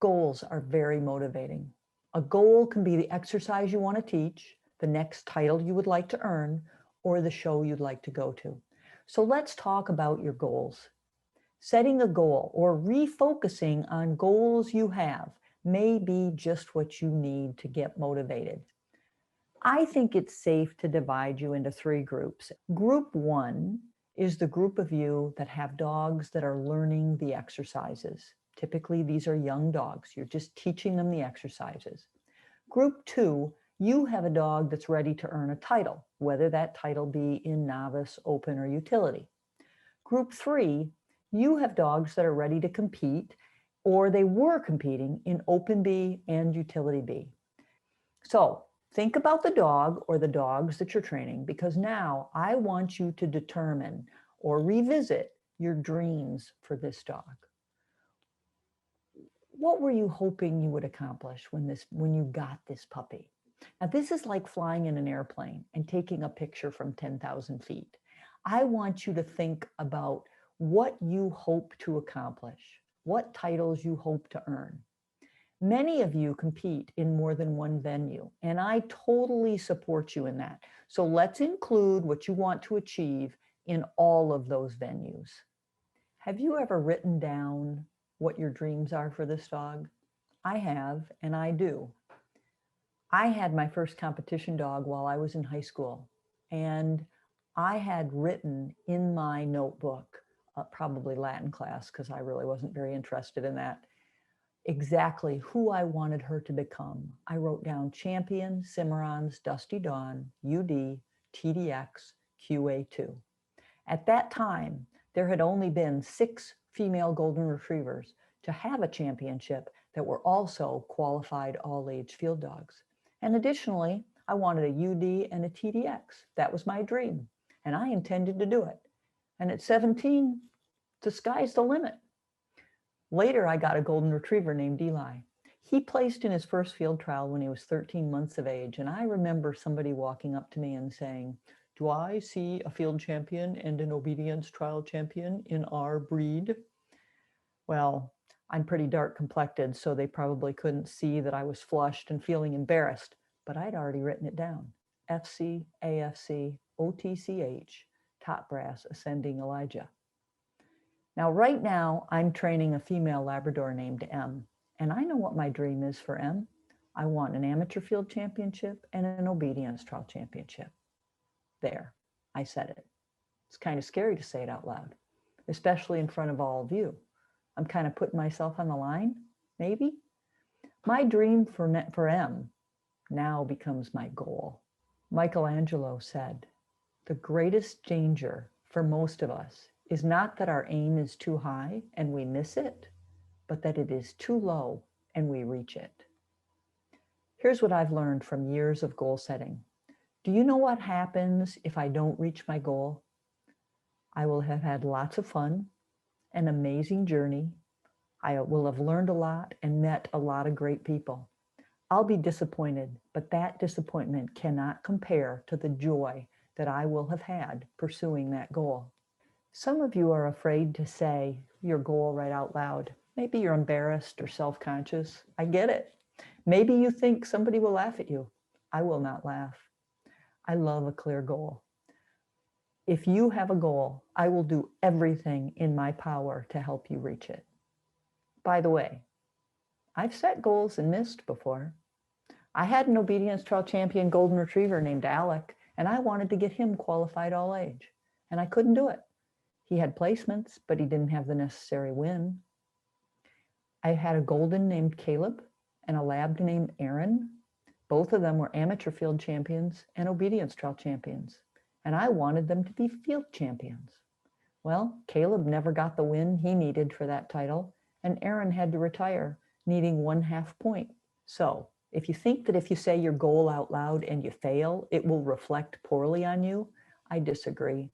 Goals are very motivating. A goal can be the exercise you want to teach, the next title you would like to earn, or the show you'd like to go to. So let's talk about your goals. Setting a goal or refocusing on goals you have may be just what you need to get motivated. I think it's safe to divide you into 3 groups. Group 1 is the group of you that have dogs that are learning the exercises. Typically, these are young dogs. You're just teaching them the exercises. Group 2, you have a dog that's ready to earn a title, whether that title be in novice, open, or utility. Group 3, you have dogs that are ready to compete, or they were competing in open B and utility B. So think about the dog or the dogs that you're training, because now I want you to determine or revisit your dreams for this dog. What were you hoping you would accomplish when you got this puppy? Now, this is like flying in an airplane and taking a picture from 10,000 feet. I want you to think about what you hope to accomplish, what titles you hope to earn. Many of you compete in more than one venue, and I totally support you in that. So let's include what you want to achieve in all of those venues. Have you ever written down what your dreams are for this dog? I have, and I do. I had my first competition dog while I was in high school, and I had written in my notebook, probably Latin class, because I really wasn't very interested in that, exactly who I wanted her to become. I wrote down champion, Cimarron's, Dusty Dawn, UD, TDX, QA2. At that time, there had only been 6 female golden retrievers to have a championship that were also qualified all-age field dogs. And additionally, I wanted a UD and a TDX. That was my dream, and I intended to do it. And at 17, the sky's the limit. Later, I got a golden retriever named Eli. He placed in his first field trial when he was 13 months of age. And I remember somebody walking up to me and saying, "Do I see a field champion and an obedience trial champion in our breed?" Well, I'm pretty dark complected, so they probably couldn't see that I was flushed and feeling embarrassed, but I'd already written it down. FC, AFC, OTCH, top brass, ascending Elijah. Now, right now, I'm training a female Labrador named M, and I know what my dream is for M. I want an amateur field championship and an obedience trial championship. There, I said it. It's kind of scary to say it out loud, especially in front of all of you. I'm kind of putting myself on the line, maybe. My dream for M now becomes my goal. Michelangelo said, "The greatest danger for most of us is not that our aim is too high and we miss it, but that it is too low and we reach it." Here's what I've learned from years of goal setting. Do you know what happens if I don't reach my goal? I will have had lots of fun, an amazing journey. I will have learned a lot and met a lot of great people. I'll be disappointed, but that disappointment cannot compare to the joy that I will have had pursuing that goal. Some of you are afraid to say your goal right out loud. Maybe you're embarrassed or self-conscious. I get it. Maybe you think somebody will laugh at you. I will not laugh. I love a clear goal. If you have a goal, I will do everything in my power to help you reach it. By the way, I've set goals and missed before. I had an obedience trial champion golden retriever named Alec, and I wanted to get him qualified all age, and I couldn't do it. He had placements, but he didn't have the necessary win. I had a golden named Caleb and a lab named Aaron. Both of them were amateur field champions and obedience trial champions, and I wanted them to be field champions. Well, Caleb never got the win he needed for that title, and Aaron had to retire, needing 1/2 point. So if you think that if you say your goal out loud and you fail, it will reflect poorly on you, I disagree.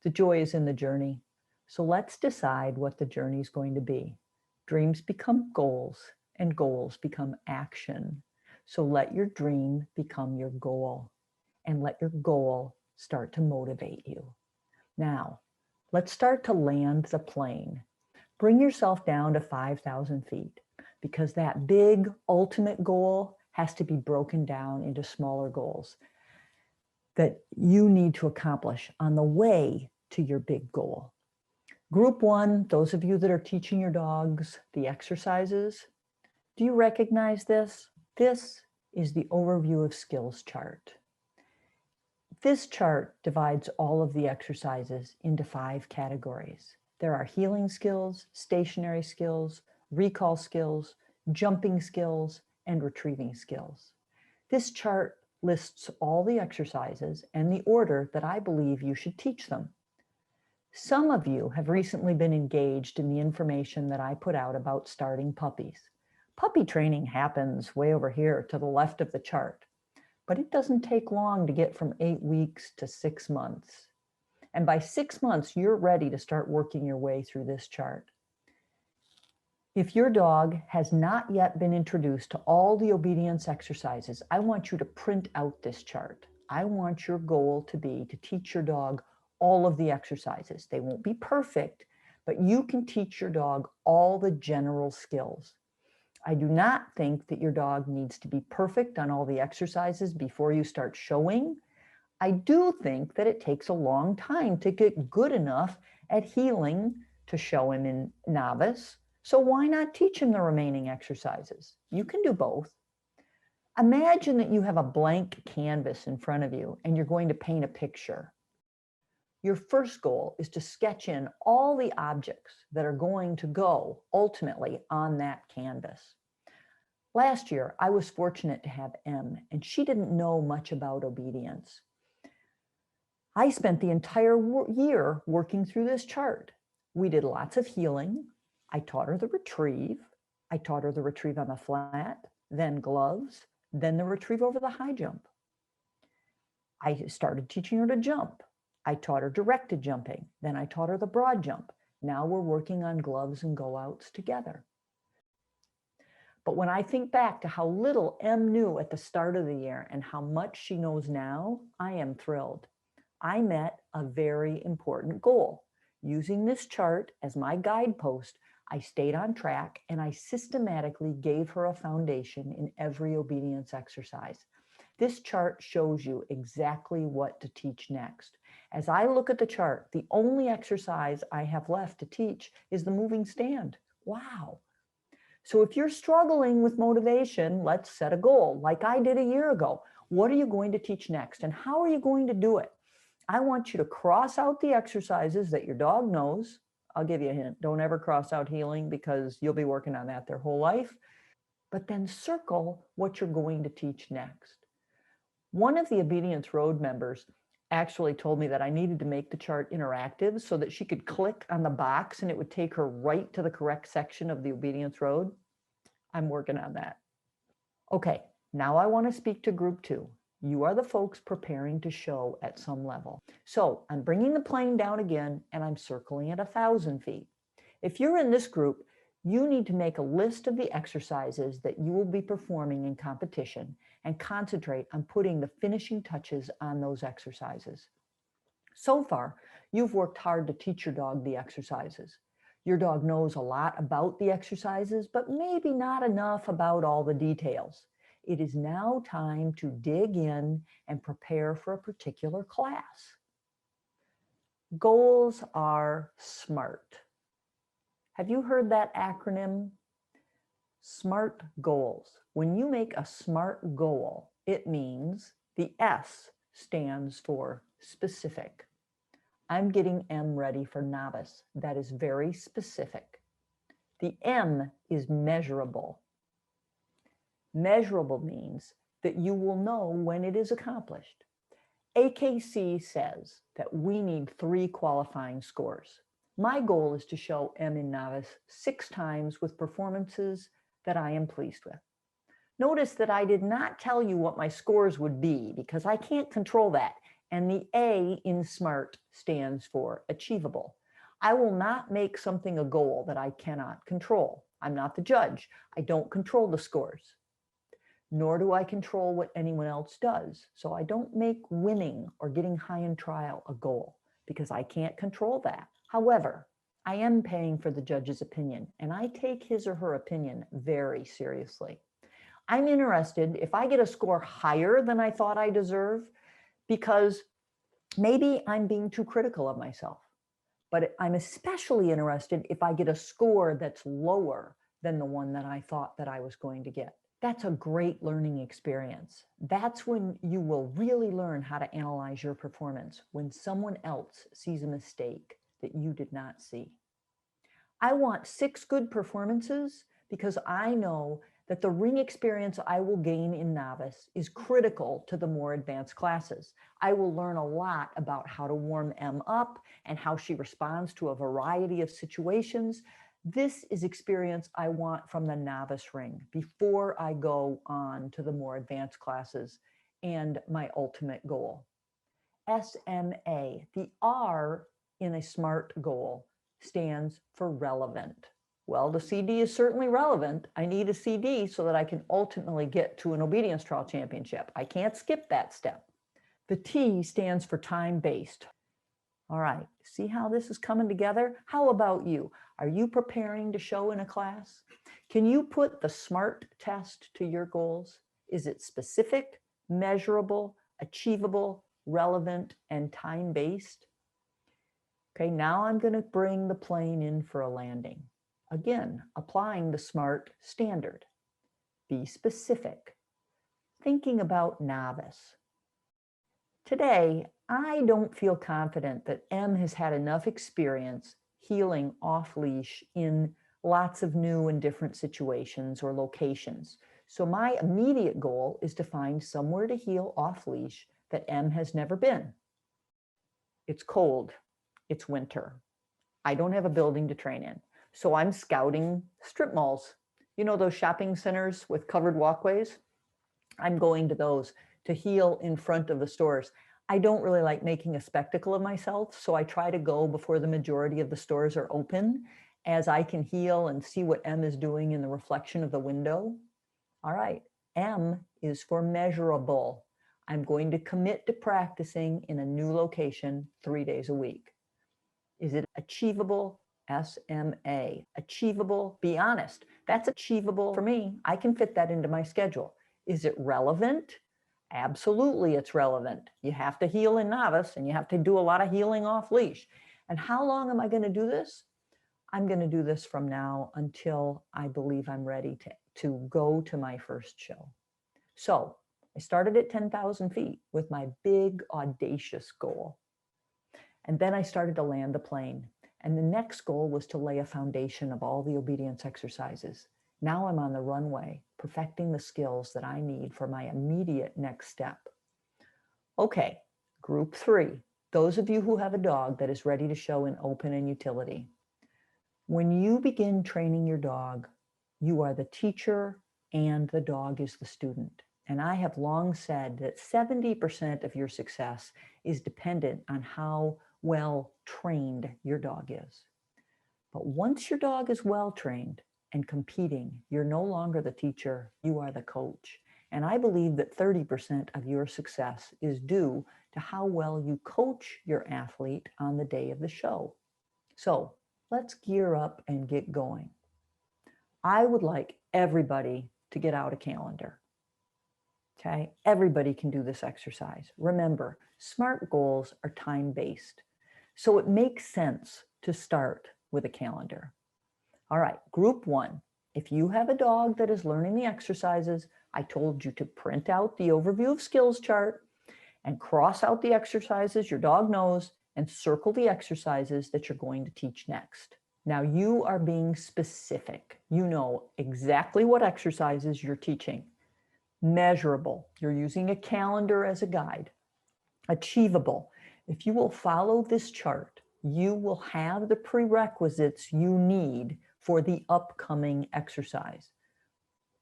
The joy is in the journey. So let's decide what the journey is going to be. Dreams become goals, and goals become action. So let your dream become your goal, and let your goal start to motivate you. Now, let's start to land the plane. Bring yourself down to 5,000 feet. because that big ultimate goal has to be broken down into smaller goals that you need to accomplish on the way to your big goal. Group 1, those of you that are teaching your dogs the exercises, do you recognize this? This is the overview of skills chart. This chart divides all of the exercises into 5 categories. There are healing skills, stationary skills, recall skills, jumping skills, and retrieving skills. This chart lists all the exercises and the order that I believe you should teach them. Some of you have recently been engaged in the information that I put out about starting puppies. Puppy training happens way over here to the left of the chart, but it doesn't take long to get from 8 weeks to 6 months. And by 6 months, you're ready to start working your way through this chart. If your dog has not yet been introduced to all the obedience exercises, I want you to print out this chart. I want your goal to be to teach your dog all of the exercises. They won't be perfect, but you can teach your dog all the general skills. I do not think that your dog needs to be perfect on all the exercises before you start showing. I do think that it takes a long time to get good enough at healing to show him in novice. So why not teach him the remaining exercises? You can do both. Imagine that you have a blank canvas in front of you and you're going to paint a picture. Your first goal is to sketch in all the objects that are going to go ultimately on that canvas. Last year, I was fortunate to have Em, and she didn't know much about obedience. I spent the entire year working through this chart. We did lots of healing. I taught her the retrieve. I taught her the retrieve on the flat, then gloves, then the retrieve over the high jump. I started teaching her to jump. I taught her directed jumping. Then I taught her the broad jump. Now we're working on gloves and go outs together. But when I think back to how little Em knew at the start of the year and how much she knows now, I am thrilled. I met a very important goal. Using this chart as my guidepost, I stayed on track and I systematically gave her a foundation in every obedience exercise. This chart shows you exactly what to teach next. As I look at the chart, the only exercise I have left to teach is the moving stand. Wow. So if you're struggling with motivation, let's set a goal like I did a year ago. What are you going to teach next and how are you going to do it? I want you to cross out the exercises that your dog knows. I'll give you a hint. Don't ever cross out healing because you'll be working on that their whole life. But then circle what you're going to teach next. One of the Obedience Road members actually told me that I needed to make the chart interactive so that she could click on the box and it would take her right to the correct section of the Obedience Road. I'm working on that. Okay, now I want to speak to group 2. You are the folks preparing to show at some level. So I'm bringing the plane down again and I'm circling at 1,000 feet. If you're in this group, you need to make a list of the exercises that you will be performing in competition and concentrate on putting the finishing touches on those exercises. So far, you've worked hard to teach your dog the exercises. Your dog knows a lot about the exercises, but maybe not enough about all the details. It is now time to dig in and prepare for a particular class. Goals are SMART. Have you heard that acronym? SMART goals. When you make a SMART goal, it means the S stands for specific. I'm getting M ready for novice. That is very specific. The M is measurable. Measurable means that you will know when it is accomplished. AKC says that we need 3 qualifying scores. My goal is to show M in novice 6 times with performances that I am pleased with. Notice that I did not tell you what my scores would be because I can't control that. And the A in SMART stands for achievable. I will not make something a goal that I cannot control. I'm not the judge. I don't control the scores, nor do I control what anyone else does. So I don't make winning or getting high in trial a goal because I can't control that. However, I am paying for the judge's opinion, and I take his or her opinion very seriously. I'm interested if I get a score higher than I thought I deserve, because maybe I'm being too critical of myself. But I'm especially interested if I get a score that's lower than the one that I thought that I was going to get. That's a great learning experience. That's when you will really learn how to analyze your performance, when someone else sees a mistake that you did not see. I want 6 good performances because I know that the ring experience I will gain in novice is critical to the more advanced classes. I will learn a lot about how to warm M up and how she responds to a variety of situations. This is experience I want from the novice ring before I go on to the more advanced classes and my ultimate goal. SMA, the R in a SMART goal, stands for relevant. Well, the CD is certainly relevant. I need a CD so that I can ultimately get to an obedience trial championship. I can't skip that step. The T stands for time-based. All right, see how this is coming together? How about you? Are you preparing to show in a class? Can you put the SMART test to your goals? Is it specific, measurable, achievable, relevant, and time-based? Okay, now I'm going to bring the plane in for a landing. Again, applying the SMART standard. Be specific. Thinking about novice. Today, I don't feel confident that M has had enough experience heeling off-leash in lots of new and different situations or locations. So my immediate goal is to find somewhere to heel off-leash that M has never been. It's cold. It's winter. I don't have a building to train in. So I'm scouting strip malls. You know those shopping centers with covered walkways? I'm going to those to heel in front of the stores. I don't really like making a spectacle of myself, so I try to go before the majority of the stores are open, as I can heel and see what M is doing in the reflection of the window. All right, M is for measurable. I'm going to commit to practicing in a new location 3 days a week. Is it achievable? SMA. Achievable, be honest. That's achievable for me. I can fit that into my schedule. Is it relevant? Absolutely, it's relevant. You have to heel in novice and you have to do a lot of heeling off leash. And how long am I going to do this? I'm going to do this from now until I believe I'm ready to go to my first show. So I started at 10,000 feet with my big, audacious goal. And then I started to land the plane. And the next goal was to lay a foundation of all the obedience exercises. Now I'm on the runway, perfecting the skills that I need for my immediate next step. Okay, group 3, those of you who have a dog that is ready to show in open and utility. When you begin training your dog, you are the teacher and the dog is the student. And I have long said that 70% of your success is dependent on how well trained your dog is. But once your dog is well trained and competing, you're no longer the teacher, you are the coach. And I believe that 30% of your success is due to how well you coach your athlete on the day of the show. So let's gear up and get going. I would like everybody to get out a calendar. Okay, everybody can do this exercise. Remember, SMART goals are time-based. So it makes sense to start with a calendar. All right, group 1. If you have a dog that is learning the exercises, I told you to print out the overview of skills chart and cross out the exercises your dog knows and circle the exercises that you're going to teach next. Now you are being specific. You know exactly what exercises you're teaching. Measurable, you're using a calendar as a guide. Achievable, if you will follow this chart, you will have the prerequisites you need for the upcoming exercise.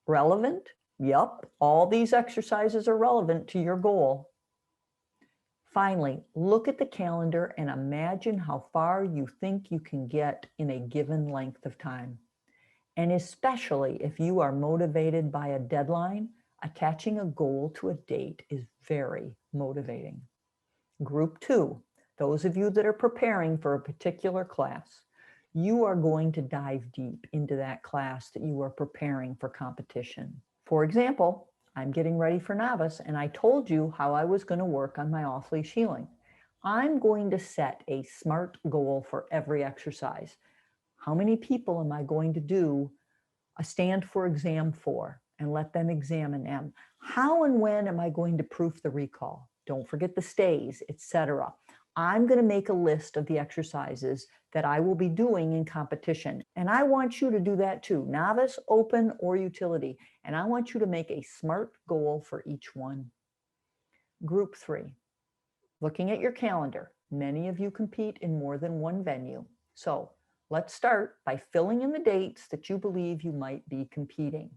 Relevant? Yep, all these exercises are relevant to your goal. Finally, look at the calendar and imagine how far you think you can get in a given length of time. And especially if you are motivated by a deadline, attaching a goal to a date is very motivating. Group 2, those of you that are preparing for a particular class, you are going to dive deep into that class that you are preparing for competition. For example, I'm getting ready for novice, and I told you how I was going to work on my off-leash heeling. I'm going to set a SMART goal for every exercise. How many people am I going to do a stand for exam for and let them examine them? How and when am I going to proof the recall? Don't forget the stays, etc. I'm going to make a list of the exercises that I will be doing in competition. And I want you to do that too, novice, open, or utility. And I want you to make a SMART goal for each one. Group 3, looking at your calendar. Many of you compete in more than one venue. So let's start by filling in the dates that you believe you might be competing.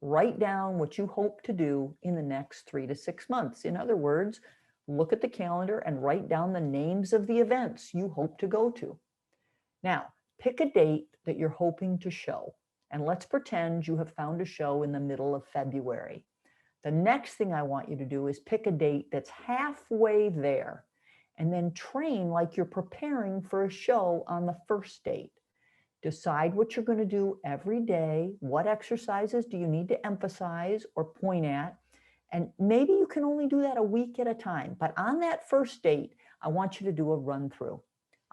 Write down what you hope to do in the next 3 to 6 months. In other words, look at the calendar and write down the names of the events you hope to go to. Now, pick a date that you're hoping to show, and let's pretend you have found a show in the middle of February. The next thing I want you to do is pick a date that's halfway there, and then train like you're preparing for a show on the first date. Decide what you're going to do every day. What exercises do you need to emphasize or point at? And maybe you can only do that a week at a time. But on that first date, I want you to do a run through.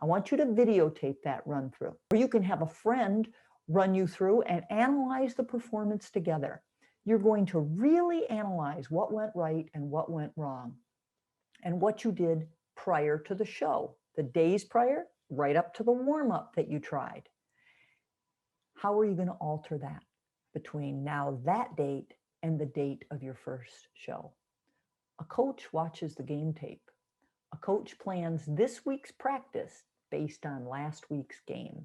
I want you to videotape that run through. Or you can have a friend run you through and analyze the performance together. You're going to really analyze what went right and what went wrong, and what you did prior to the show, the days prior, right up to the warm-up that you tried. How are you going to alter that between now that date and the date of your first show? A coach watches the game tape. A coach plans this week's practice based on last week's game.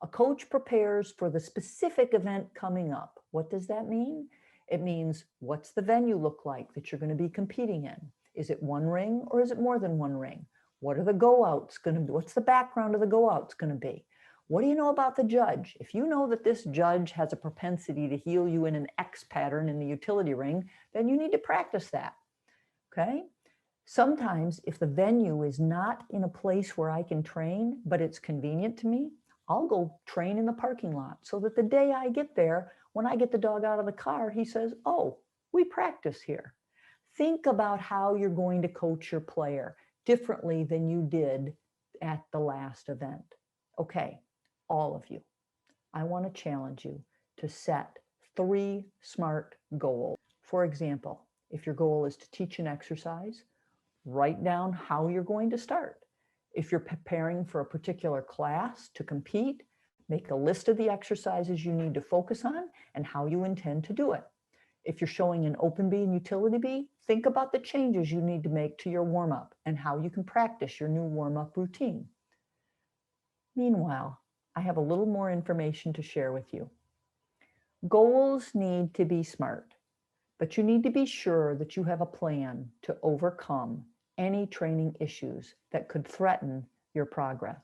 A coach prepares for the specific event coming up. What does that mean? It means, what's the venue look like that you're going to be competing in? Is it one ring or is it more than one ring? What are the go-outs going to be? What's the background of the go-outs going to be? What do you know about the judge? If you know that this judge has a propensity to heel you in an X pattern in the utility ring, then you need to practice that, okay? Sometimes if the venue is not in a place where I can train, but it's convenient to me, I'll go train in the parking lot so that the day I get there, when I get the dog out of the car, he says, oh, we practice here. Think about how you're going to coach your player differently than you did at the last event. Okay, all of you, I want to challenge you to set 3 SMART goals. For example, if your goal is to teach an exercise, write down how you're going to start. If you're preparing for a particular class to compete, make a list of the exercises you need to focus on and how you intend to do it. If you're showing an open bee and utility bee, think about the changes you need to make to your warm-up and how you can practice your new warm-up routine. Meanwhile, I have a little more information to share with you. Goals need to be SMART, but you need to be sure that you have a plan to overcome any training issues that could threaten your progress.